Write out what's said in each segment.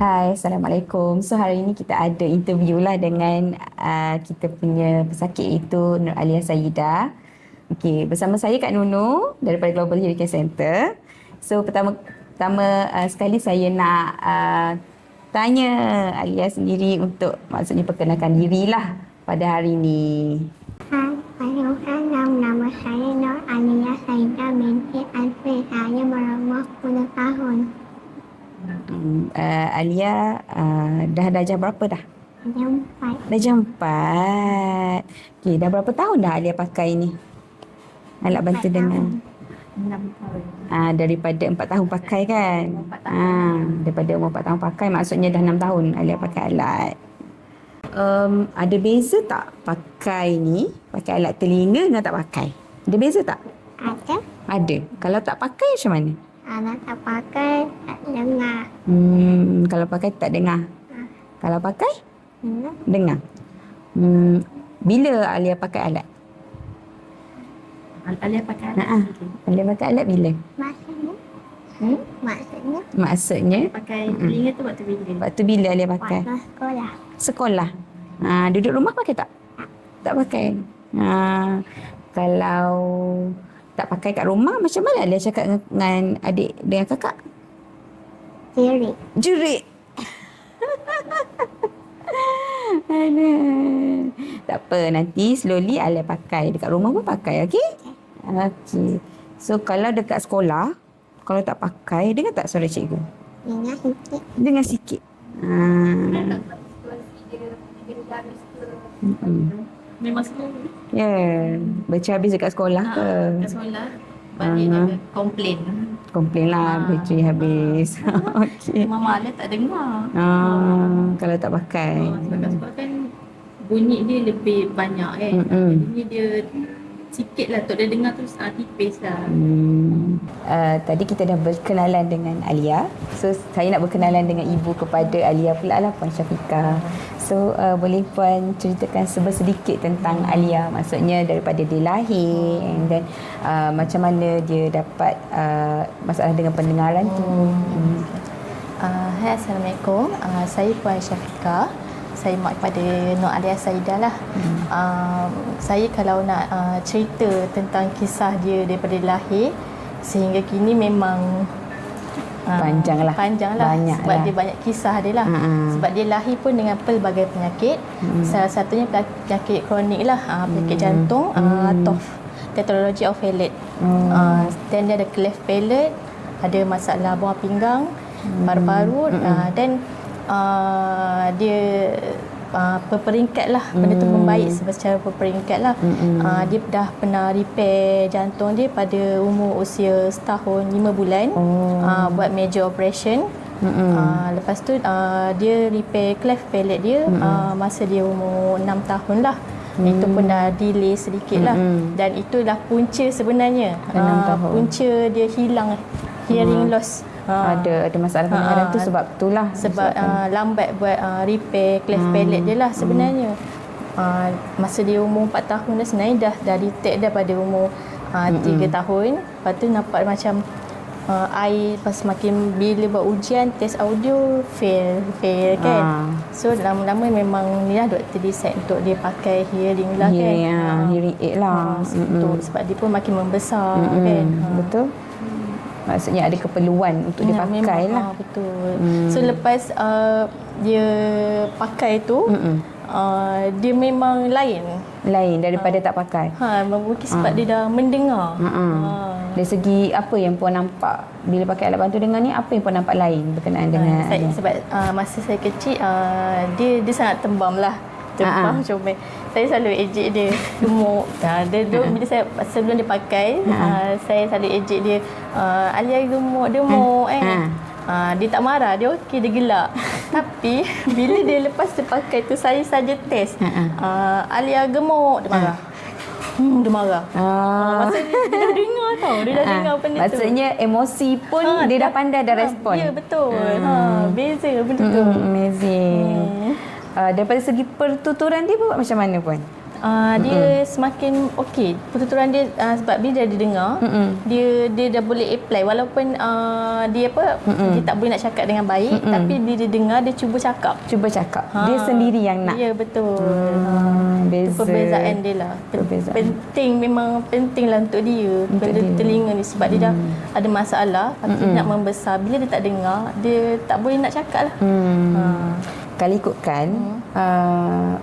Hai, Assalamualaikum. So hari ini kita ada interview lah dengan kita punya pesakit iaitu Nur Alia Sayidah. Okey, bersama saya Kak Nunu daripada Global Hearing Care Center. So pertama sekali saya nak tanya Alia sendiri untuk maksudnya perkenalkan dirilah pada hari ini. Hai, Waalaikumsalam. Nama saya Nur Alia Saida binti Alfi. Saya berumur 10 tahun. Alia dah darjah berapa dah? Jumpa. Darjah 4. Okey, dah berapa tahun dah Alia pakai ni? Alat bantu dengar. 6 tahun. Daripada 4 tahun pakai kan? Daripada umur 4 tahun pakai maksudnya dah 6 tahun Alia pakai alat. Ada beza tak pakai ni, pakai alat telinga dengan tak pakai? Ada beza tak? Ada. Ada. Kalau tak pakai macam mana? Anak tak pakai, tak dengar. Kalau pakai tak dengar. Kalau pakai? Dengar. Dengar. Bila Alia pakai alat? Alia pakai alat. Alia pakai alat bila? Maksudnya? Maksudnya? Maksudnya Pakai telinga tu waktu bila? waktu bila Alia pakai? Waktu sekolah. Sekolah. Duduk rumah pakai tak? Tak pakai. Kalau tak pakai kat rumah, macam mana Alia cakap dengan adik, dengan kakak? Diri. Jerit. Aduh. Tak apa, nanti slowly Alia pakai. Dekat rumah pun pakai, okey? Okey. So, kalau dekat sekolah, kalau tak pakai, dengar tak suara cikgu? Dengar sikit. Dengar sikit. Memang semua Ya, baca habis dekat sekolah ke? kat sekolah balik dia komplain. Komplain lah, bateri habis. Okey. Mama Alia tak dengar. Kalau tak pakai. Sebab kat sekolah kan bunyi dia lebih banyak kan. Jadi dia sikit lah untuk dia dengar tu tipis lah. Tadi kita dah berkenalan dengan Alia. So, saya nak berkenalan dengan ibu kepada Alia pula lah, Puan Syafiqah. So, boleh Puan ceritakan sedikit tentang Alia? Maksudnya daripada dia lahir and then macam mana dia dapat masalah dengan pendengaran tu. Hai, Assalamualaikum. Saya Puan Syafiqah. Saya mak kepada Nur Alia Sayidah lah. Saya kalau nak cerita tentang kisah dia daripada lahir sehingga kini memang Panjang lah. Banyak sebab lah. dia banyak kisah dia lah. Sebab dia lahir pun dengan pelbagai penyakit. Salah satunya penyakit kronik lah, penyakit jantung, tetralogy of Fallot. Dan dia ada cleft palate, ada masalah buah pinggang, paru-paru, dan dia berperingkat lah, benda tu membaik secara berperingkat lah. Dia dah pernah repair jantung dia pada umur usia setahun 5 bulan, buat major operation. Lepas tu dia repair cleft palate dia masa dia umur 6 tahun lah. Itu pun dah delay sedikit lah. Dan itulah punca sebenarnya, 6 tahun. punca dia hilang hearing loss. Ada masalah pendengaran tu sebab itulah. Sebab lambat buat repair cleft palate dia lah sebenarnya. Masa dia umur 4 tahun dah sebenarnya dah detect dah pada umur 3 tahun. Lepas tu nampak macam air pas makin bila buat ujian test audio fail kan. So lama-lama memang ni lah doktor decide untuk dia pakai hearing lah kan. Hearing aid lah. Sebab dia pun makin membesar kan. Betul. Maksudnya ada keperluan untuk dia pakai lah. Betul. So lepas dia pakai tu, dia memang lain daripada tak pakai. Mungkin sebab dia dah mendengar. Dari segi apa yang Puan nampak bila pakai alat bantu dengar ni, apa yang Puan nampak lain berkenaan dengan Sebab masa saya kecil, dia sangat tembam lah. Comel. Saya selalu ejek dia gemuk. Bila saya sebelum dia pakai, saya selalu ejek dia, Alia gemuk dia tak marah, dia okey, dia gelak. Tapi bila dia lepas dia pakai tu, saya saja test, Alia gemuk, dia marah. Dia marah. Maksudnya dia dah dengar tau. Dia dah dengar benda tu. Maksudnya emosi pun dia dah pandai dah respon. Ya, betul. Beza benda tu. Amazing. Daripada segi pertuturan dia buat macam mana Puan? dia semakin okey. Pertuturan dia sebab dia dah didengar, dia dah boleh apply walaupun dia dia tak boleh nak cakap dengan baik, tapi bila dia dengar dia cuba cakap. Dia sendiri yang nak. Ya, betul. Beza. Itu perbezaan dia lah. Memang penting lah untuk dia. Benda telinga ni sebab dia dah ada masalah, lepas nak membesar. Bila dia tak dengar, dia tak boleh nak cakap lah. Kalau ikutkan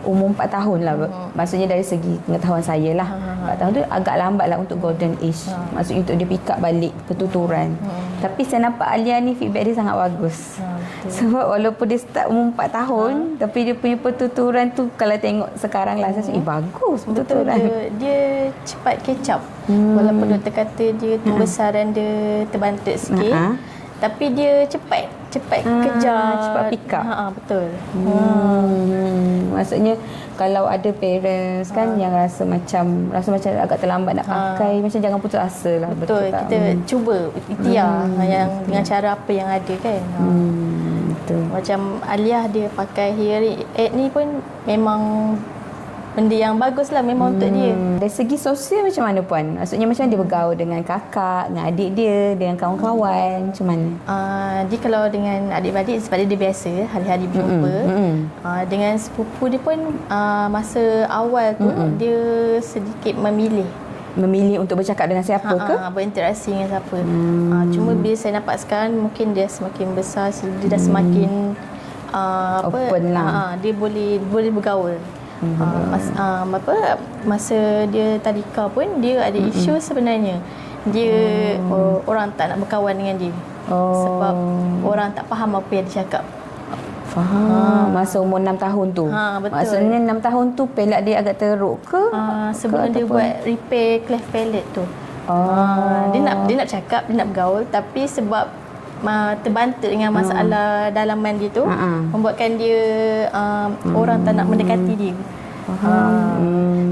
umur 4 tahun lah, maksudnya dari segi pengetahuan saya lah, 4 tahun tu agak lambat lah untuk golden age, maksudnya untuk dia pick up balik pertuturan. Tapi saya nampak Alia ni feedback dia sangat bagus. Sebab walaupun dia start umur 4 tahun, tapi dia punya pertuturan tu kalau tengok sekarang lah, saya rasa bagus pertuturan. Dia cepat catch up. Walaupun doktor kata dia pembesaran dia terbantuk sikit, tapi dia cepat kejar, cepat pick up. Betul. Maksudnya kalau ada parents kan yang rasa macam agak terlambat nak pakai, macam jangan putus asa lah. Betul tak? Kita cuba ikhtiar yang dengan cara apa yang ada kan. Betul. Macam Aliyah dia pakai hearing aid ni pun memang benda yang bagus lah memang untuk dia. Dari segi sosial macam mana Puan? Maksudnya macam dia bergaul dengan kakak, dengan adik dia, dengan kawan-kawan, macam mana? Dia kalau dengan adik-adik sebab dia biasa hari-hari berjumpa. Dengan sepupu dia pun masa awal tu dia sedikit memilih untuk bercakap dengan siapa ke? Berinteraksi dengan siapa. Cuma bila saya nampak sekarang mungkin dia semakin besar, dia dah semakin open lah. Dia boleh bergaul. Masa dia tadika pun dia ada isu sebenarnya. Dia orang tak nak berkawan dengan dia. Sebab orang tak faham apa yang dia cakap. Faham. Masa umur 6 tahun tu. Betul. Maksudnya 6 tahun tu pelak dia agak teruk ke? Sebelum dia buat repair cleft palate tu. Dia nak cakap, dia nak bergaul, tapi sebab terbantuk dengan masalah dalaman dia tu, membuatkan dia orang tak nak mendekati dia.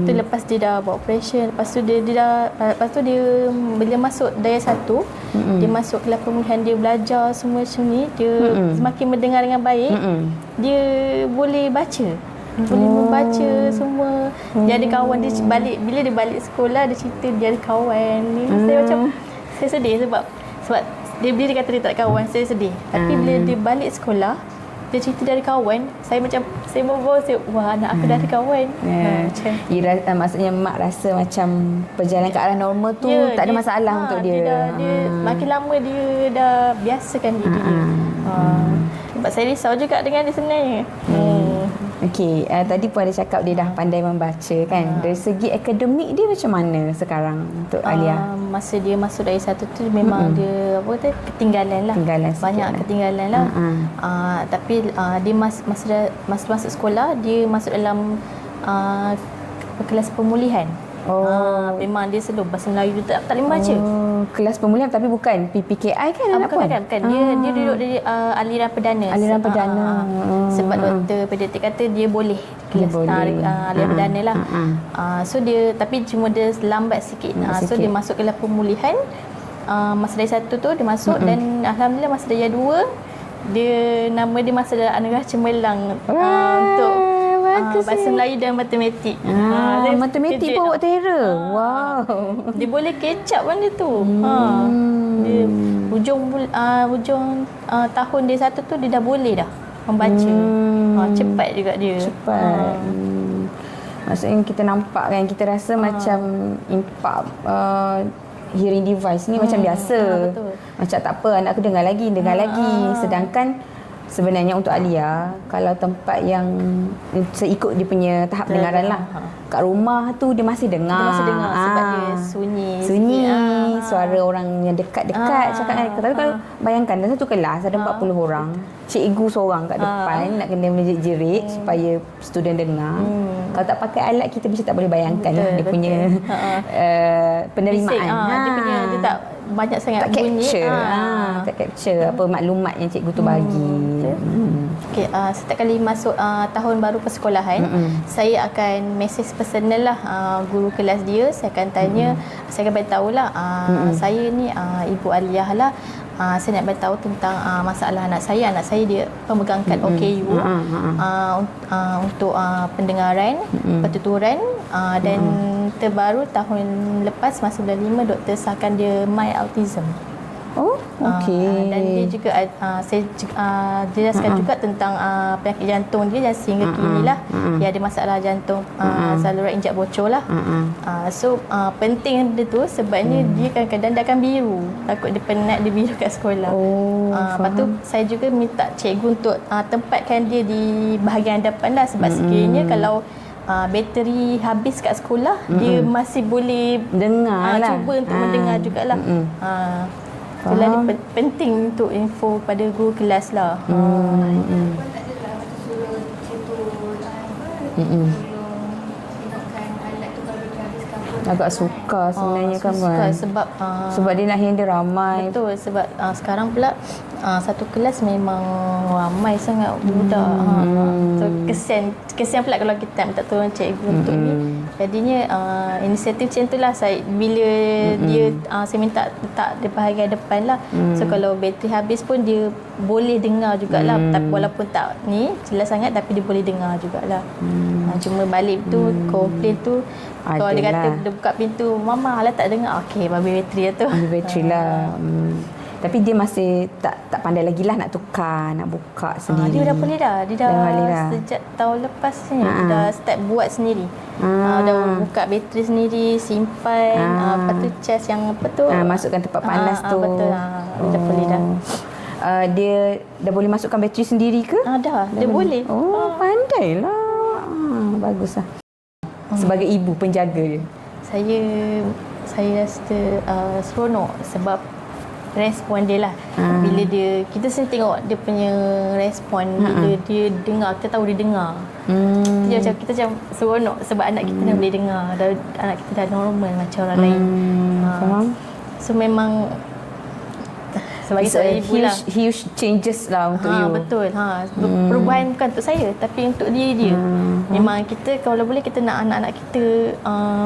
Tu lepas dia dah buat operation, lepas tu dia bila masuk daya 1, dia masuk kelas pemulihan, dia belajar semua macam ni, dia semakin mendengar dengan baik, dia boleh baca. Boleh membaca semua. Dia ada kawan dia bila dia balik sekolah dia cerita dia ada kawan ni. Saya sedih sebab bila dia kata dia tak ada kawan, saya sedih. Tapi bila dia balik sekolah, dia cerita dia ada kawan, saya bawa wah, anak aku dah ada kawan. Maksudnya mak rasa macam perjalanan ke arah normal tu tak ada masalah untuk dia. Dia makin lama dia dah biasakan diri dia. Sebab saya risau juga dengan dia sebenarnya. Okey, tadi pun ada cakap dia dah pandai membaca kan. Dari segi akademik dia macam mana sekarang untuk Alia? Masa dia masuk dari 1 tu memang dia ketinggalan lah. Banyak ketinggalan lah. Tapi dia masa masuk sekolah, dia masuk dalam kelas pemulihan. Memang dia selalu bahasa Melayu dia tak boleh baca. Kelas pemulihan tapi bukan PPKI kan? Bukan. Dia duduk di aliran perdana. Sebab doktor pediatrik kata dia boleh kelas aliran perdana lah. So dia, tapi cuma dia lambat sikit. So dia masuk kelas pemulihan. Masa dari 1 tu dia masuk dan alhamdulillah masa dari 2 nama dia masa anugerah cemerlang untuk bahasa Melayu dan matematik. Matematik pun awak tera. Wow. Dia boleh kecap benda tu. Dia hujung tahun dia 1 tu dia dah boleh dah membaca. Cepat juga dia. Cepat. Maksudnya kita nampak kan, kita rasa macam impak hearing device ni macam biasa. Betul. Macam tak apa, anak aku dengar lagi. Sedangkan sebenarnya untuk Alia, kalau tempat yang seikut dia punya tahap pendengaran lah, kat rumah tu dia masih dengar. Sebab dia sunyi. Suara orang yang dekat-dekat cakap dengan dia. Tapi kalau bayangkan dalam satu kelas ada 40 orang, cikgu seorang kat depan nak kena menjerit supaya student dengar. Kalau tak pakai alat, kita bisa tak boleh bayangkan dia punya penerimaan. Dia tak banyak sangat tak bunyi. Tak capture apa maklumat yang cikgu tu bagi. Okay, setiap kali masuk tahun baru persekolahan, saya akan mesej personal lah guru kelas dia. Saya akan tanya, saya akan beritahu lah, saya ni Ibu Aliyah lah, saya nak beritahu tentang masalah anak saya. Anak saya dia pemegang kad OKU untuk pendengaran, pertuturan, dan terbaru tahun lepas masa bulan 5 doktor sahkan dia mild autism. Oh, okey. Dan dia juga saya jelaskan juga tentang penyakit jantung dia, dan sehingga kini lah dia ada masalah jantung, saluran injak bocor lah. So penting benda tu sebabnya dia kadang-kadang dia akan biru, takut dia penat, dia biru kat sekolah. Lepas tu saya juga minta cikgu untuk tempatkan dia di bahagian hadapan lah, sebab sekiranya kalau bateri habis kat sekolah, dia masih boleh dengar lah, cuba untuk mendengar jugalah. Itulah dia penting untuk info pada guru kelas lah. Agak suka sebenarnya kan. Suka sebab dia nak handle ramai. Betul, sebab sekarang pula satu kelas memang ramai sangat budak. So kesian pula kalau kita minta tolong cikgu untuk ni. Jadinya inisiatif macam itulah saya bila dia saya minta letak di bahagian depan lah. So kalau bateri habis pun dia boleh dengar jugalah. Tapi walaupun tak ni jelas sangat, tapi dia boleh dengar jugalah. Cuma balik tu komplain tu, kalau dia kata dia buka pintu, "Mama, Alah tak dengar." Okey, babi bateri lah tu. Babi bateri lah. Tapi dia masih tak pandai lagi lah nak tukar, nak buka sendiri. Dia dah boleh dah. Dia dah sejak tahun lepas ni dia dah start buat sendiri. Dah buka bateri sendiri, simpan, lepas tu cas yang apa tu, masukkan tempat panas tu. Betul. Dia dah boleh dah. Dia dah boleh masukkan bateri sendiri ke? Dah dia boleh. Pandailah. Baguslah. Sebagai ibu penjaga dia, saya rasa seronok sebab respon dia lah. Bila kita sendiri tengok dia punya respon, bila dia dengar, kita tahu dia dengar. Kita macam seronok sebab anak kita dah boleh dengar, anak kita dah normal macam orang lain. Faham? So memang sebagai seorang ibu lah, huge changes lah untuk you. Betul. Perubahan bukan untuk saya, tapi untuk dia. Memang kita kalau boleh kita nak anak-anak kita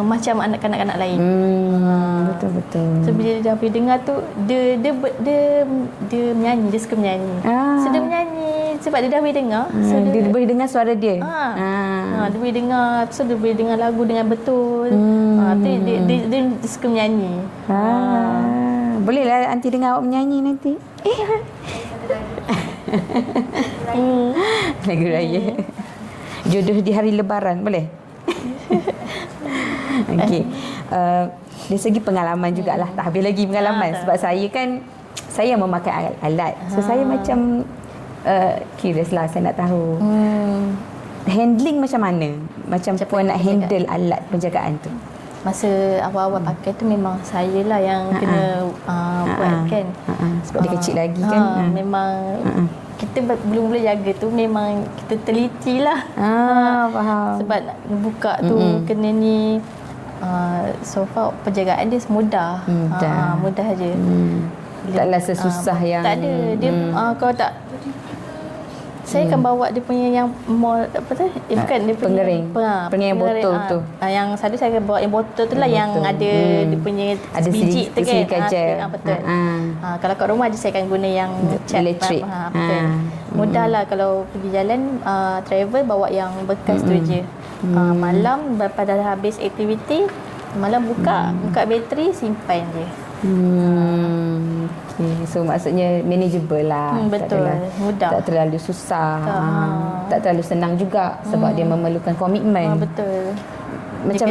macam anak-anak lain. Betul. So bila dia dah boleh dengar tu, dia menyanyi, dia suka menyanyi. So dia menyanyi sebab dia dah boleh dengar. So dia boleh dengar suara dia. Dia boleh dengar, so dia boleh dengar lagu dengan betul. Dia suka menyanyi. Bolehlah aunty dengar awak menyanyi nanti. Lagu raya. Jodoh di hari lebaran, boleh? Okey. Dari segi pengalaman jugalah. Tak habis lagi pengalaman. Sebab saya kan, saya memakai alat. So saya macam curious lah, saya nak tahu. Handling macam mana? Macam puan nak handle alat penjagaan tu? Masa awal-awal pakai tu memang saya lah yang kena buat kan. Sebab dia kecil lagi kan. Memang kita belum boleh jaga tu, memang kita teliti lah. Faham. Sebab nak buka tu kena ni. So far penjagaan dia mudah. Mudah je. Taklah sesusah yang tak ada. Dia kalau tak, saya akan bawa dia punya yang bukan dia punya pengering yang botol tu. Yang satu saya akan bawa yang botol tu lah, yang ada dia punya ada biji tu kan. Betul. Kalau kat rumah je saya akan guna yang cat elektrik. Betul. Mudah lah kalau pergi jalan travel, bawa yang bekas tu je. Malam pada dah habis aktiviti, malam buka bateri, simpan je. Okay. So maksudnya manageable lah. Betul, mudah. Tak terlalu susah. Tak terlalu senang juga sebab dia memerlukan komitmen. Betul. Macam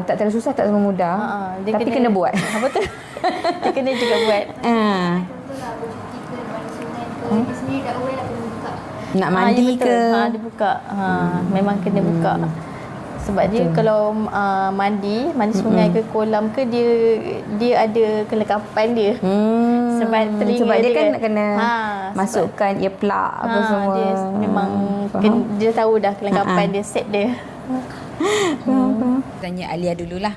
tak terlalu susah, tak terlalu mudah. Tapi kena buat. Betul. Dia kena juga buat. Nak mandi ke? Dia buka. Memang kena buka. Sebab dia kalau mandi sungai ke kolam ke, dia ada kelengkapan dia. Sebab dia kan kan nak kena masukkan earplug apa semua. Dia memang dia tahu dah kelengkapan dia, set dia. Tanya Alia dululah.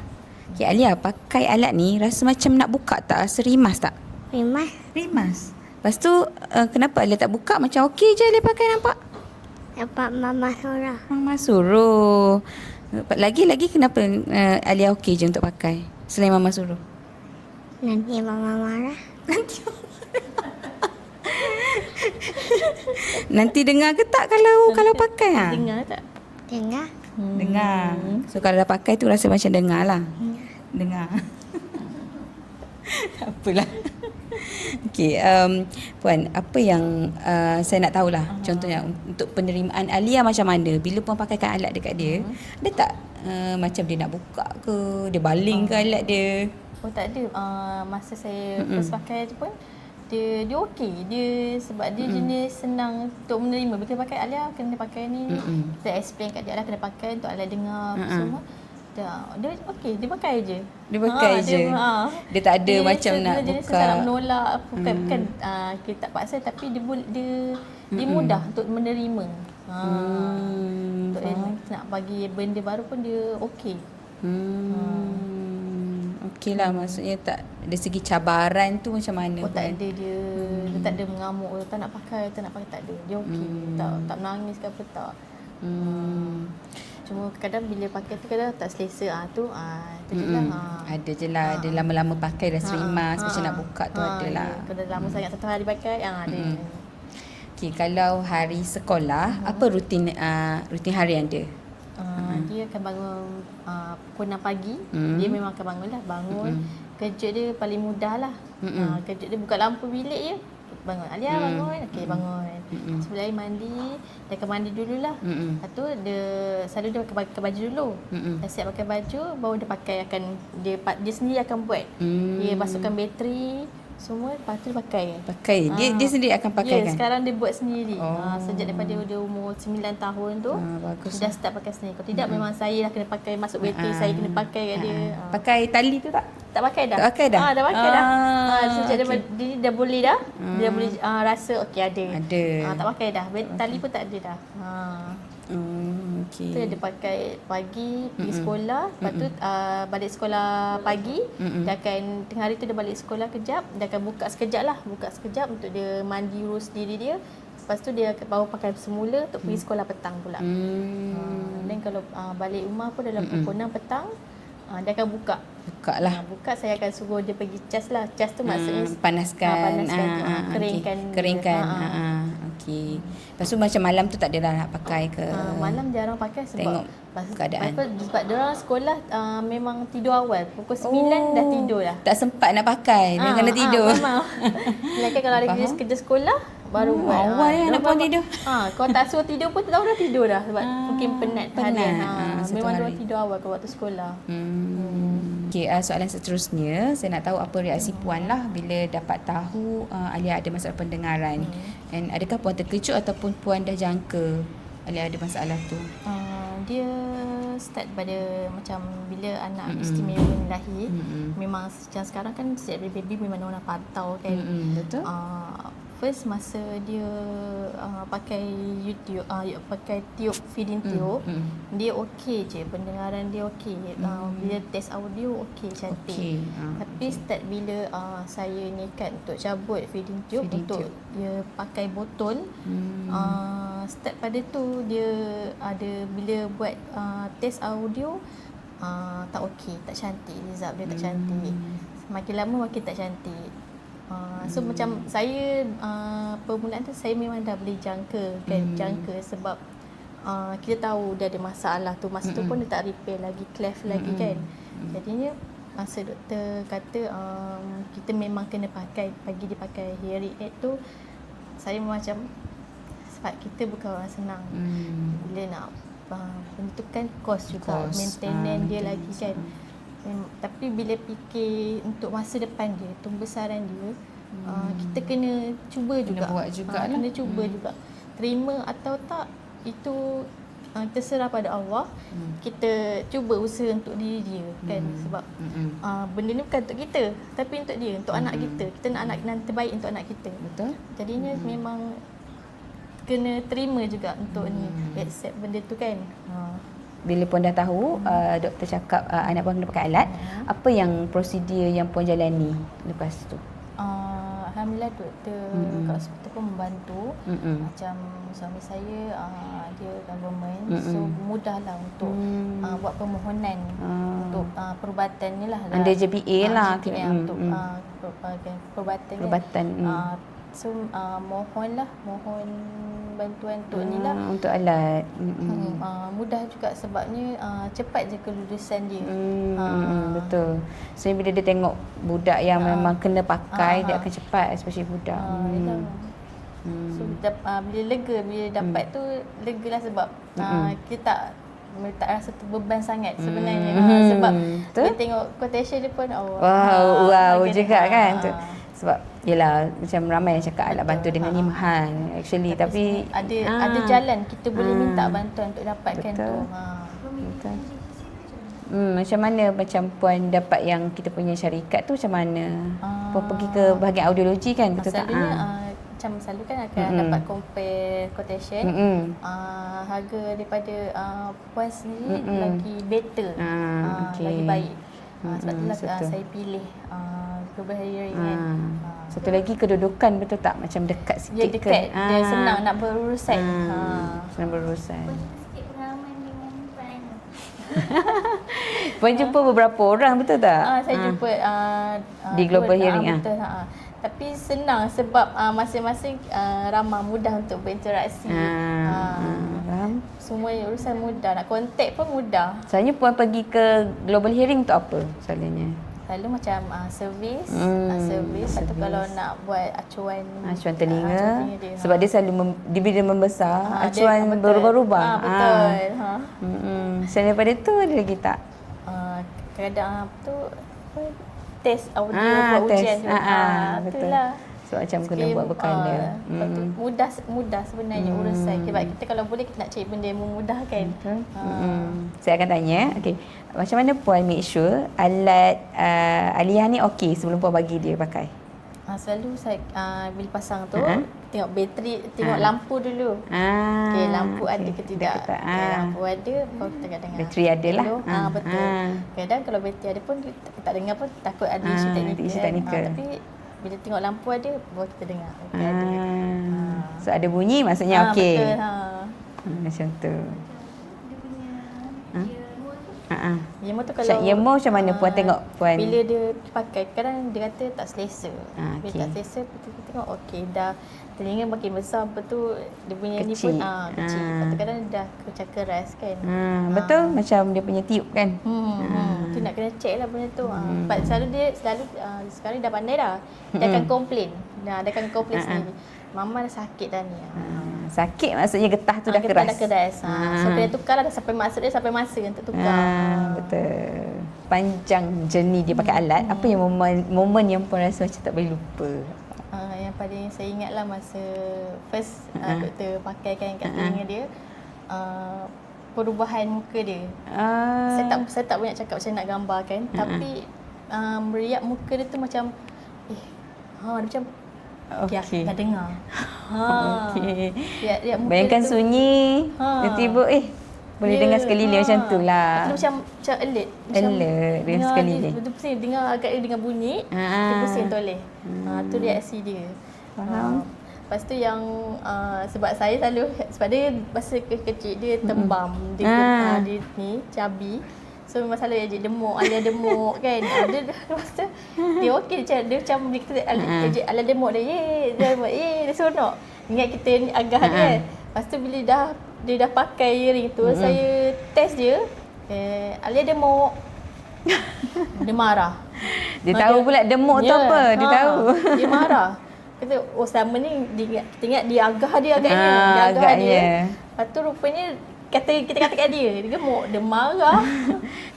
Okay, Alia, pakai alat ni rasa macam nak buka tak? Rasa rimas tak? Rimas. Lepas tu kenapa Alia tak buka? Macam okey je Alia pakai, nampak? Dapat Mama Surah. Mama suruh. Lagi kenapa Alia okey je untuk pakai selain Mama suruh? Nanti Mama marah. Nanti dengar ke tak kalau pakai ha? Dengar tak? Dengar. Dengar. So kalau dah pakai tu rasa macam dengar lah. Dengar. Tak apalah. Okey, Puan, apa yang saya nak tahulah contohnya untuk penerimaan Alia macam mana bila Puan pakaikan alat dekat dia, ada tak macam dia nak buka ke, dia baling ke alat dia? Oh tak ada. Masa saya first pakai tu pun dia okey. Dia sebab dia jenis senang untuk menerima. Bila pakai Alia kena pakai ni. Kita explain kat dia kena pakai untuk Alia dengar semua. Dia okey, dia pakai je. Dia pakai je. Dia tak ada macam nak jenis buka. nak menolak bukan kita tak paksa tapi dia mudah untuk menerima. Untuk nak bagi benda baru pun dia okey. Okey lah, maksudnya tak dari segi cabaran tu macam mana? Oh tak ada dia tak ada mengamuk, tak nak pakai, tak ada. Dia okey. Tak menangis ke apa tak. Cuma kadang bila pakai tu kadang tak selesa tu je lah. Ada je lah, dia lama-lama pakai dah serimas macam nak buka tu ada lah. Kalau lama sangat satu hari pakai ada. Okey, kalau hari sekolah apa rutin harian dia? Dia akan bangun pukul 6 pagi. Dia memang akan bangun. Kejut dia paling mudah lah. Kejut dia buka lampu bilik je. Bangun. Alia bangun. Okey, bangun. Sebelum air mandi, dia akan mandi dululah. Lepas tu dia selalu dia pakai baju dulu. Dah siap pakai baju, baru dia pakai dia sendiri akan buat. Dia masukkan bateri semua, lepas tu dia pakai. Dia sendiri akan pakai kan? Sekarang dia buat sendiri. Sejak daripada dia umur 9 tahun tu, bagus. dia dah start pakai sendiri. Kalau tidak memang saya lah kena pakai, masuk bateri saya kena pakai kat dia. Pakai tali tu tak? Tak pakai dah. Tak pakai dah? Dah pakai dah. Sejak dia dah boleh dah. Dia boleh rasa okey ada. Tak pakai dah. Tali pun tak ada dah. Okey. Tu dia pakai pagi pergi sekolah, lepas tu balik sekolah pagi, dia akan tengah hari tu dia balik sekolah kejap, dia akan buka sekejap untuk dia mandi urus diri dia. Lepas tu dia baru pakai semula untuk pergi sekolah petang pula. Dan kalau balik rumah pun dalam pukul 6 petang, dia akan buka lah. Buka, saya akan suruh dia pergi cas lah. Cas tu maksudnya panaskan, keringkan. Okey. Lepas tu macam malam tu tak adalah nak pakai ke? Malam jarang pakai sebab tengok keadaan. Sebab diorang sekolah memang tidur awal. Pukul 9 dah tidur dah. Tak sempat nak pakai, dia kena tidur. Memang. Lagi kalau ada kerja sekolah baru buat. Awal nak puan tidur. Kalau tak suruh tidur pun tahu dah tidur dah sebab mungkin penat harian. Memang diorang tidur awal ke waktu sekolah. Okey, soalan seterusnya, saya nak tahu apa reaksi puan lah bila dapat tahu Alia ada masalah pendengaran. And adakah puan terkejut ataupun puan dah jangka Alia ada masalah tu? Dia start pada macam bila anak istimewa ni lahir. Memang macam sekarang kan sejak baby memang orang pantau kan. Betul. First masa dia pakai YouTube, pakai tiup, feeding tiup, dia okey je, pendengaran dia okey. Bila test audio okey, cantik. Tapi start bila saya nekat untuk cabut feeding tube untuk dia pakai botol, start pada tu dia ada bila buat test audio tak okey, tak cantik, result dia tak cantik. Makin lama makin tak cantik. So macam saya permulaan tu saya memang dah boleh jangka sebab kita tahu dia ada masalah tu. Masa tu pun dia tak repair lagi, cleft lagi kan. Jadinya masa doktor kata kita memang kena pakai, pagi dia pakai hearing aid tu, saya macam sebab kita bukan orang senang. Bila nak bentukan kos juga, maintenance dia lagi kan. Tapi bila fikir untuk masa depan dia, pembesaran dia, kita kena cuba juga. Kena buat juga lah. Kena cuba juga. Terima atau tak, itu terserah pada Allah. Kita cuba usaha untuk diri dia kan. Sebab benda ni bukan untuk kita, tapi untuk dia, untuk anak kita. Kita nak anak yang terbaik untuk anak kita. Betul. Jadinya memang kena terima juga untuk ni, accept benda tu kan. Bila puan dah tahu doktor cakap anak puan kena pakai alat, apa yang prosedur yang puan jalani lepas tu? Alhamdulillah doktor kat hospital pun membantu. Macam suami saya dia government, so mudahlah untuk buat permohonan untuk perubatan ni lah. Under JPA lah. Untuk perubatan. So mohon bantuan untuk ni lah. Untuk alat. Mudah juga sebabnya cepat je kelulusan dia. Betul. So bila dia tengok budak yang memang kena pakai, dia akan cepat, especially budak. So bila dapat tu lega lah sebab kita tak rasa terbeban sangat sebenarnya. Sebab bila tengok quotation dia pun wow juga kan. Sebab yelah macam ramai yang cakap alat bantu dengan ni mahal actually, tapi ada jalan kita boleh minta bantuan untuk dapatkan tu. Betul. Macam mana Puan dapat yang kita punya syarikat tu, macam mana? Puan pergi ke bahagian audiologi kan? Betul tak? Macam selalu kan akan dapat compare quotation. Harga daripada Puan sendiri lagi better, lagi baik. Sebab itulah saya pilih Global Hearing kan. Satu lagi kedudukan, betul tak? Macam dekat sikit. Ya dekat, dia senang nak berurusan. Senang berurusan. Sikit pengalaman dengan Puan. Puan jumpa beberapa orang, betul tak? Saya jumpa di Global Hearing. Betul. Tapi senang sebab masing-masing ramah, mudah untuk berinteraksi. Semua urusan mudah, nak kontak pun mudah. Selalunya Puan pergi ke Global Hearing untuk apa selalunya? Selalu macam servis. Lepas tu kalau nak buat acuan telinga, sebab dia selalu bila membesar, acuan berubah-ubah. Betul. Selain daripada tu ada lagi tak? Kadang test audio, buat ujian tu. Itulah. So macam kena buat berkala. Mudah sebenarnya urusan. Sebab kita kalau boleh kita nak cari benda yang memudahkan. Saya akan tanya, macam mana Puan make sure alat Aliyah ni okey sebelum Puan bagi dia pakai? Selalu saya bila pasang tu tengok bateri, tengok lampu dulu. Lampu ada ke tidak? Lampu ada, baru kita dengar. Bateri ada lah. Betul. Kadang kalau bateri ada pun kita tak dengar pun, takut ada isu teknikal. Tapi bila tengok lampu ada, baru kita dengar. So ada bunyi maksudnya okey. Betul. Macam tu. Yemo tu kalau Yemo macam mana Puan tengok Puan? Bila dia pakai, kadang dia kata tak selesa. Bila tak selesa, kita tengok okey dah telinga makin besar, lepas tu dia punya ni pun kecil. Lepas tu kadang dah macam keras kan. Betul, macam dia punya tiup kan. Tu nak kena check lah benda tu. Selalu sekarang dah pandai dah. Dia akan komplain. Dia akan komplain sendiri. Mama dah sakit dah ni. Sakit maksudnya getah tu dah keras. Dah keras. So kena tukar lah, dah sampai masa untuk tukar. Betul. Panjang journey dia pakai alat. Apa yang momen yang Puan rasa macam tak boleh lupa? Yang paling saya ingat lah masa first doktor pakaikan kat telinga dia, perubahan muka dia. Saya tak banyak cakap macam nak gambarkan, tapi meriap muka dia tu macam dia macam okey, dah dengar. Bayangkan sunyi, tiba-tiba boleh dengar sekeliling macam tu lah. Macam alert. Alert dengan sekeliling. Dia pusing dengar, agak dia dengar bunyi, dia pusing toleh. Tu reaksi dia. Faham. Lepas tu yang sebab saya selalu, sebab dia masa kecil dia tembam, dia ni cabi. So memang selalu ajak demuk, Alia demuk kan. Lepas tu dia okey, dia macam dia kata Alia demuk dia seronok. Ingat kita ni agak dia kan. Lepas tu bila dia dah pakai earring tu, saya test dia, Alia demuk. Dia marah. Dia tahu pula demuk tu apa, dia tahu. Dia marah. Kata, selama ni kita ingat dia agaknya. Dia agaknya. Lepas tu rupanya kita kata kat dia gemuk, dia marah.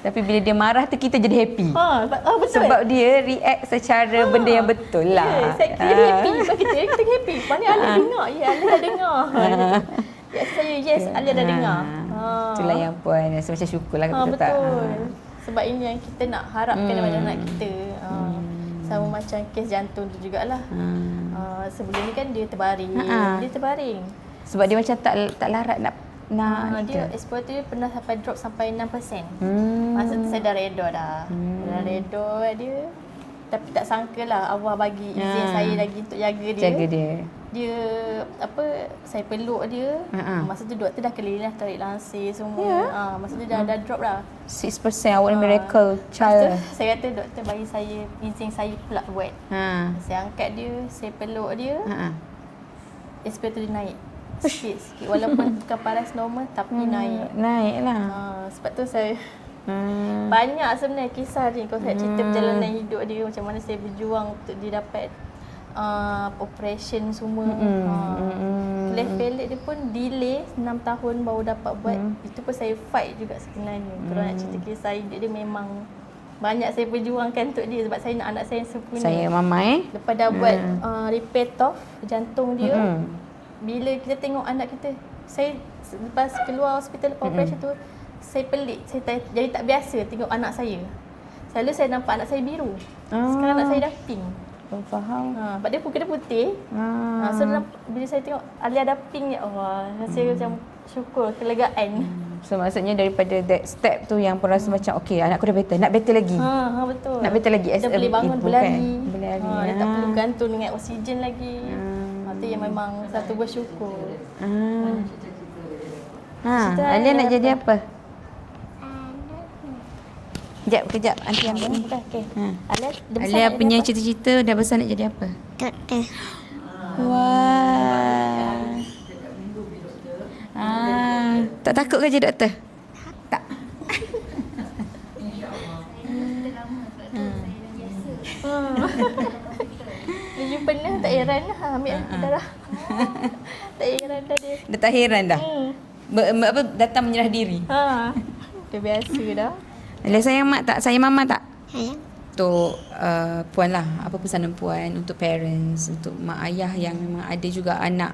Tapi bila dia marah tu kita jadi happy. Betul. Sebab dia react secara benda yang betul lah. Saya happy. Sebab kita happy. Mana Alia dengar? Alia dah dengar. Alia dah dengar. Itulah yang Puan rasa macam syukur lah. Betul. Sebab ini yang kita nak harapkan daripada anak kita. Sama macam kes jantung tu jugalah. Sebelum ni kan dia terbaring. Sebab dia macam tak larat nak dia exposure dia pernah sampai drop sampai 6%. Masa tu saya dah redha dah. Dah redha dia. Tapi tak sangka lah Allah bagi izin saya lagi untuk jaga dia. Jaga dia. Dia saya peluk dia. Masa tu doktor dah keliling tarik lansir semua. Masa tu dah drop dah. 6% awak ni miracle child. Saya kata doktor bagi saya izin saya pula buat. Saya angkat dia, saya peluk dia. Respirator dia naik. Sikit-sikit. Walaupun bukan paras normal tapi naik. Naiklah. Sebab tu saya banyak sebenarnya kisah ni kalau saya cerita perjalanan hidup dia, macam mana saya berjuang untuk dia dapat operation semua. Cleft dia pun delay 6 tahun baru dapat buat. Itu pun saya fight juga sebenarnya. Kalau nak cerita kisah hidup dia, memang banyak saya perjuangkan untuk dia sebab saya nak anak saya yang sempurna. Saya mama Lepas dah buat repair TOF jantung dia, bila kita tengok anak kita, saya lepas keluar hospital lepas operation tu, saya pelik, saya jadi tak biasa tengok anak saya. Selalu saya nampak anak saya biru. Sekarang anak saya dah pink. Faham. Sebab dia muka dia putih. So bila saya tengok Alia ada pink, ya Allah, saya macam syukur, kelegaan. So maksudnya daripada that step tu yang pun rasa macam okey, anakku dah better, nak better lagi. Betul. Nak better lagi. Dia boleh bangun, berlari. Berlari. Dia tak perlu gantung dengan oksigen lagi. Itu yang memang satu bersyukur. Alia nak jadi apa? Kejap, aunty ambil ni. Okey. Alia punya cita-cita dah besar nak jadi apa? Doktor. Wah. Tak takut ke jadi doktor? Tak. Dia pernah tak heran lah ambil darah. Tak heran dah dia. Dah tak heran dah? Apa datang menyerah diri? Dah biasa dah. Alia sayang mak tak? Sayang mama tak? Sayang. Untuk puan lah, apa pesanan puan untuk parents, untuk mak ayah yang memang ada juga anak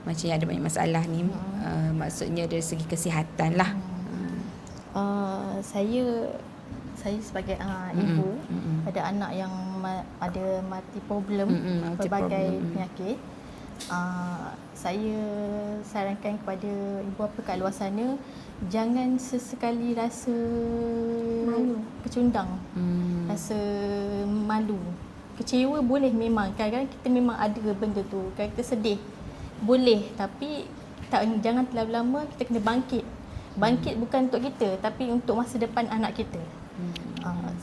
macam yang ada banyak masalah ni, maksudnya dari segi kesihatan lah. Saya sebagai ibu ada anak yang ada mati problem, pelbagai penyakit. Saya sarankan kepada ibu bapa kat luar sana, jangan sesekali rasa malu, kecundang, rasa malu, kecewa boleh memang. Kadang-kadang kita memang ada benda tu, kadang kita sedih boleh, tapi jangan terlalu lama. Kita kena bangkit. Bangkit bukan untuk kita tapi untuk masa depan anak kita.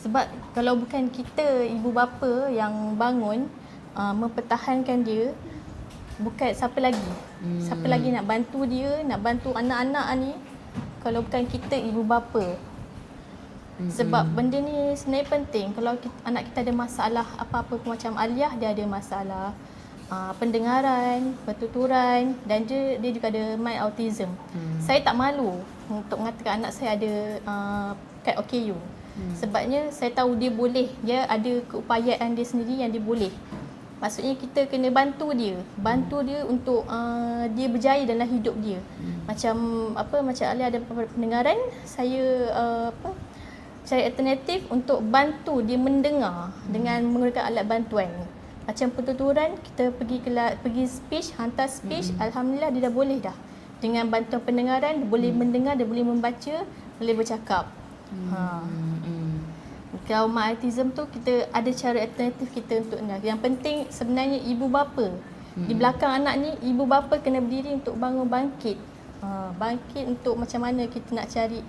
Sebab kalau bukan kita ibu bapa yang bangun mempertahankan dia, bukan siapa lagi? Siapa lagi nak bantu dia, nak bantu anak-anak ni kalau bukan kita ibu bapa? Sebab benda ni sebenarnya penting. Kalau anak kita ada masalah apa-apa macam Alia, dia ada masalah pendengaran, pertuturan, dan dia juga ada mild autism. Saya tak malu untuk mengatakan anak saya ada kad OKU. Sebabnya saya tahu dia boleh, dia ada keupayaan dia sendiri yang dia boleh. Maksudnya kita kena bantu dia untuk dia berjaya dalam hidup dia. Macam Alia ada pendengaran, saya cari alternatif untuk bantu dia mendengar dengan menggunakan alat bantuan. Macam pertuturan, kita pergi speech, hantar speech, alhamdulillah dia dah boleh dah. Dengan bantuan pendengaran, dia boleh mendengar, dia boleh membaca, boleh bercakap. Kalau mak autism tu, kita ada cara alternatif kita untuk dengar. Yang penting sebenarnya ibu bapa. Di belakang anak ni, ibu bapa kena berdiri untuk bangun bangkit. Bangkit untuk macam mana kita nak cari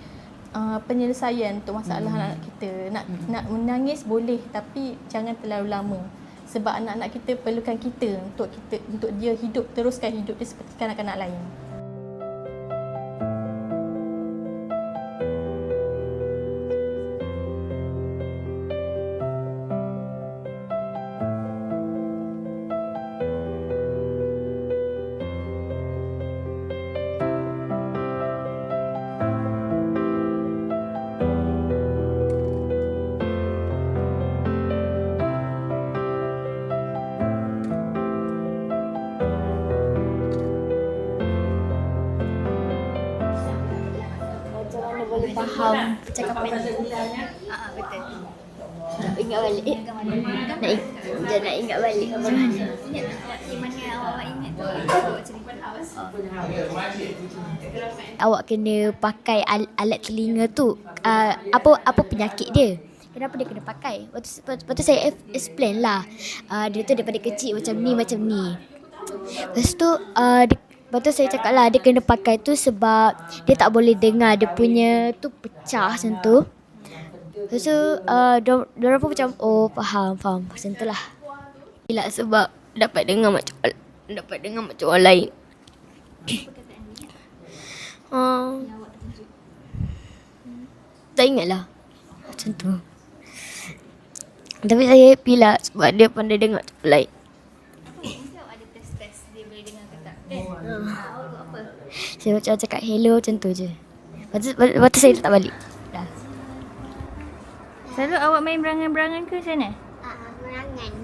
penyelesaian untuk masalah anak kita. Nak menangis boleh, tapi jangan terlalu lama. Sebab anak-anak kita perlukan kita untuk dia teruskan hidup dia seperti kanak-kanak lain. Faham cakapan dia. Betul. Nak ingat balik. Nak ingat balik macam mana. Mana awak ingat tu awak cerita. Awak kena pakai alat telinga tu. Apa penyakit dia? kenapa dia kena pakai. Lepas tu saya explain lah. Dia tu daripada kecil macam ni. Lepas tu lepas tu saya cakap lah dia kena pakai tu sebab dia tak boleh dengar, dia punya tu pecah macam tu. Lepas tu diorang pun macam faham macam tu lah. Gila sebab dapat dengar macam orang lain. Tak ingat lah macam tu. Tapi saya happy lah sebab dia pandai dengar macam orang lain. Ada test dia boleh dengar ke tak kan? Apa? Saya macam cakap hello macam tu je. Lepas tu saya tak balik. Dah. Selalu awak main berangan-berangan ke macam mana? Merangan.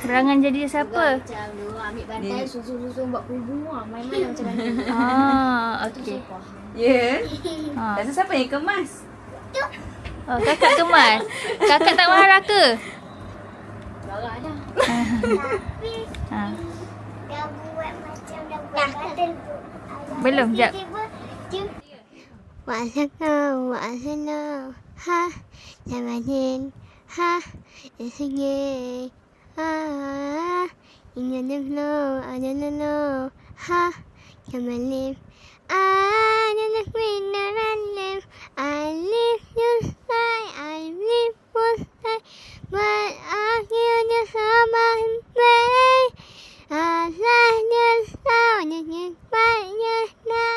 Berangan jadi siapa? Macam dia ambil bantal susun buat punggung main-main macam mana. Okey. Ya. Ha. Rasa siapa yang kemas? Oh, kakak kemas. Kakak tak marah ke? Marah dah. Ha. Dah buat macam dah buat badan. Belum, jap. Wa'alaikum, ha, jamanin, ha, isinge, ha, inyanagno, anyanano, ha, jamanin, anyanagwinaralim, alif yusay, alif yusay, wa'akyunya sama himay, alahnya sawnya nyekpanya na,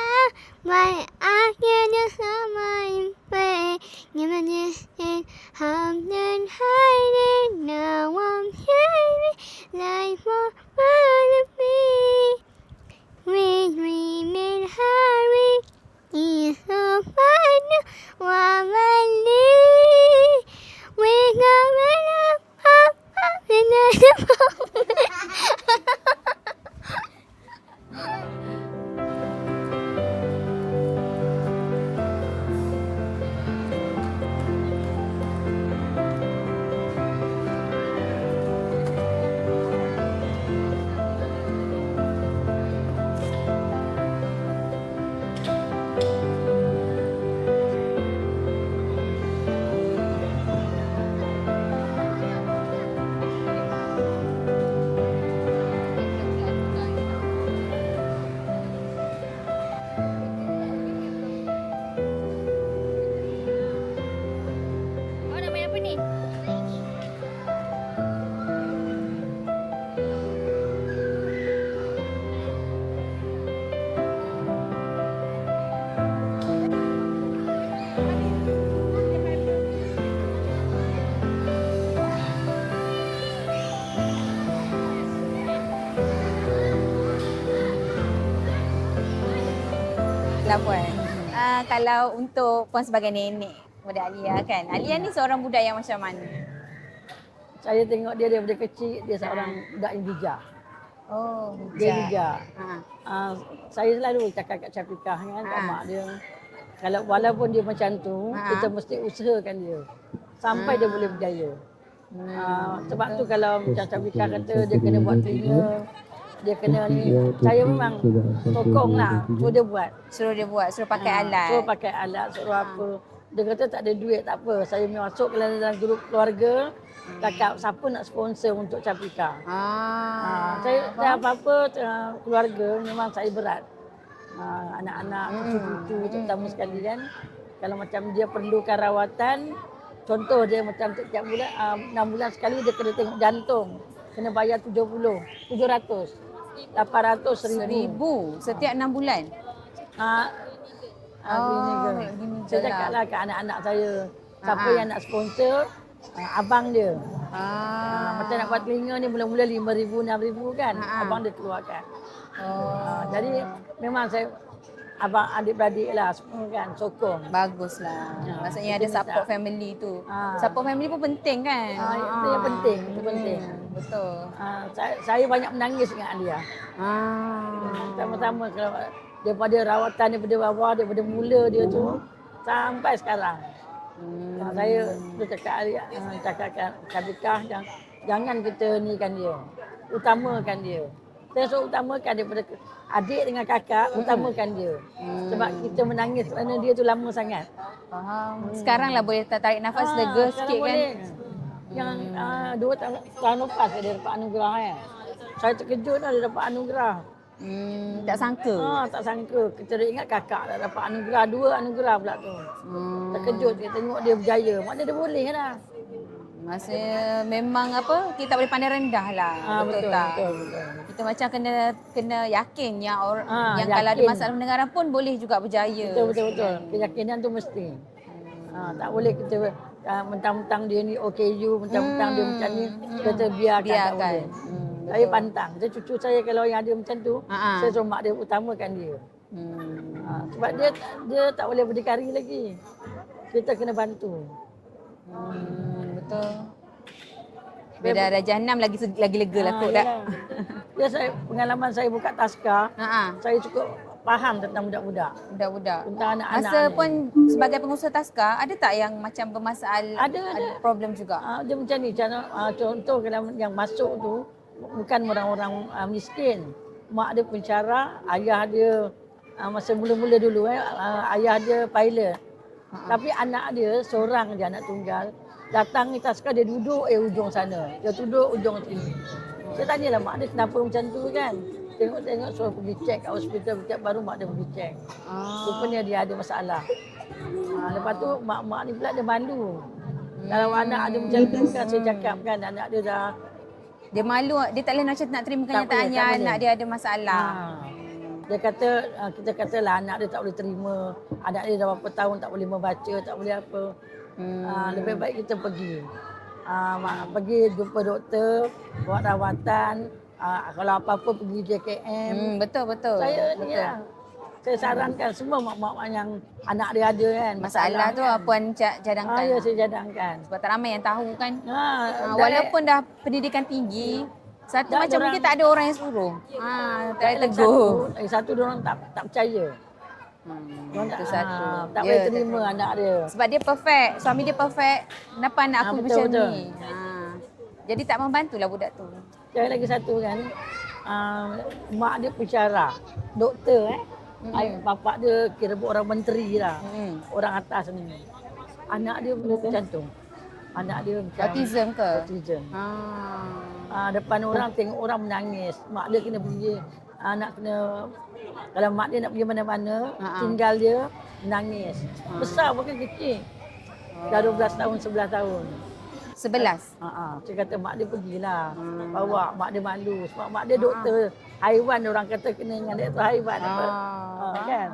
wa'akyunya sama himay, nyamanyisin, hamdan hayrin, nawam hayrin, laifo malabi, wihri min hari, isofanu, wamali, wigamana, papa, binayama. Awak nak main apa ni? Lah Puan. Kalau untuk Puan sebagai nenek kepada Alia kan. Alia ni seorang budak yang macam mana? Saya tengok dia daripada kecil, dia seorang budak yang bijak. Oh, Dia bijak. Ha. Saya selalu cakap kat Syafiqah kan, kat mak dia. Kalau walaupun dia macam tu, kita mesti usahakan dia. Sampai dia boleh berjaya. Sebab tu kalau macam Syafiqah kata dia kena buat telinga, dia kena ni. Saya memang sokong lah, suruh dia buat. Suruh pakai alat. Suruh pakai alat, suruh apa. Dia kata tak ada duit, tak apa. Saya masuk dalam grup keluarga, cakap siapa nak sponsor untuk Syafiqah. Saya apa-apa keluarga memang saya berat. Anak-anak, cucu-cucu terutama sekali kan. Kalau macam dia perlukan rawatan, contoh dia macam setiap bulan, 6 bulan sekali dia kena tengok jantung. Kena bayar 70, 700, 800, 1000. Setiap 6 bulan. Saya cakaplah ke anak-anak saya, siapa yang nak sponsor, abang dia. Macam nak buat telinga ni mula-mula 5,000, 6,000 kan, abang dia keluarkan. Jadi memang saya, abang adik-beradik lah semua kan, sokong. Baguslah. Maksudnya ada support family tu. Support family pun penting kan? Itu yang penting, itu penting. Betul. Saya banyak menangis dengan Alia. Sama-sama kalau daripada rawatan daripada bawah, daripada mula dia tu sampai sekarang. Saya tu cakap Alia, cakapkan Syafiqah, jangan kita ni kan dia. Utamakan dia. Saya suruh utamakan daripada adik dengan kakak, utamakan dia. Sebab kita menangis kerana dia tu lama sangat. Faham. Sekarang lah boleh tarik nafas lega sekarang sikit kan. boleh. Yang 2 tahun lepas dia dapat anugerah kan. Saya terkejut dah dia dapat anugerah. Tak sangka. Tak sangka. Kita dah ingat kakak dah dapat anugerah, 2 anugerah pula tu. Terkejut dia tengok dia berjaya. Maknanya dia boleh dah. Maksudnya memang apa, kita tak boleh pandang rendah lah. Betul tak? Betul. Kita macam kena yakin yang yang yakin. kalau ada masalah pendengaran pun boleh juga berjaya. Betul. Keyakinan tu mesti. Tak boleh kita mentang-mentang dia ni OKU, mentang-mentang dia macam ni, kita biarkan. Tak boleh. Saya pantang. Saya cucu saya kalau yang ada macam tu, saya suruh mak dia utamakan dia. Sebab dia tak boleh berdikari lagi. Kita kena bantu. Betul. Dia dah darjah 6 lagi lega lah kot tak? Ya, pengalaman saya buka taska, saya cukup faham tentang budak-budak. Tentang anak-anak Masa ni. pun sebagai pengusaha taska, ada tak yang macam bermasalah? Ada. Problem juga? Dia macam ni, contoh kalau yang masuk tu, bukan orang-orang miskin. Mak dia pencara, ayah dia masa mula-mula dulu ayah dia pilot. Tapi anak dia seorang je, anak tunggal. Datang ni taska dia duduk ujung sana. Dia duduk ujung sini. Saya tanyalah mak dia kenapa macam tu kan. Tengok suruh pergi cek kat hospital, baru mak dia pergi cek. Rupanya dia ada masalah. Lepas tu mak ni pula dia malu. Kalau anak ada macam tu kan saya cakap kan anak dia dah. Dia malu, dia tak boleh macam nak terima kenyataan yang anak dia ada masalah. Dia kata, kita katalah anak dia tak boleh terima. Anak dia dah berapa tahun tak boleh membaca, tak boleh apa. Lebih baik kita pergi. Pergi jumpa doktor, buat rawatan. Kalau apa-apa pergi JKM. Betul. Saya ni lah. Saya sarankan semua mak-mak yang anak dia ada kan. Masalah tu kan. Puan cadangkan. Ya, saya cadangkan. Sebab tak ramai yang tahu kan. Walaupun Walaupun dah pendidikan tinggi, satu tak macam orang- mungkin tak ada orang yang suruh. Tak ada tegur. Satu dia orang tak percaya. Itu satu. Tak boleh terima anak dia. Sebab dia perfect, suami dia perfect. Kenapa anak aku macam betul. ni? Jadi tak membantulah budak tu. Saya lagi satu kan, mak dia pensyarah, doktor bapak dia kira orang menteri lah, orang atas ni. Anak dia boleh jantung. Anak dia macam Autism ke? autism. Depan orang tengok orang menangis. Mak dia kena pergi, nak kena, kalau mak dia nak pergi mana-mana, tinggal dia menangis. Besar bukan kecil. Dah 12 tahun, 11 tahun. 11. Saya kata mak dia pergilah. Bawa mak dia malu. Sebab mak dia doktor haiwan, orang kata kena dengan doktor haiwan. Kan?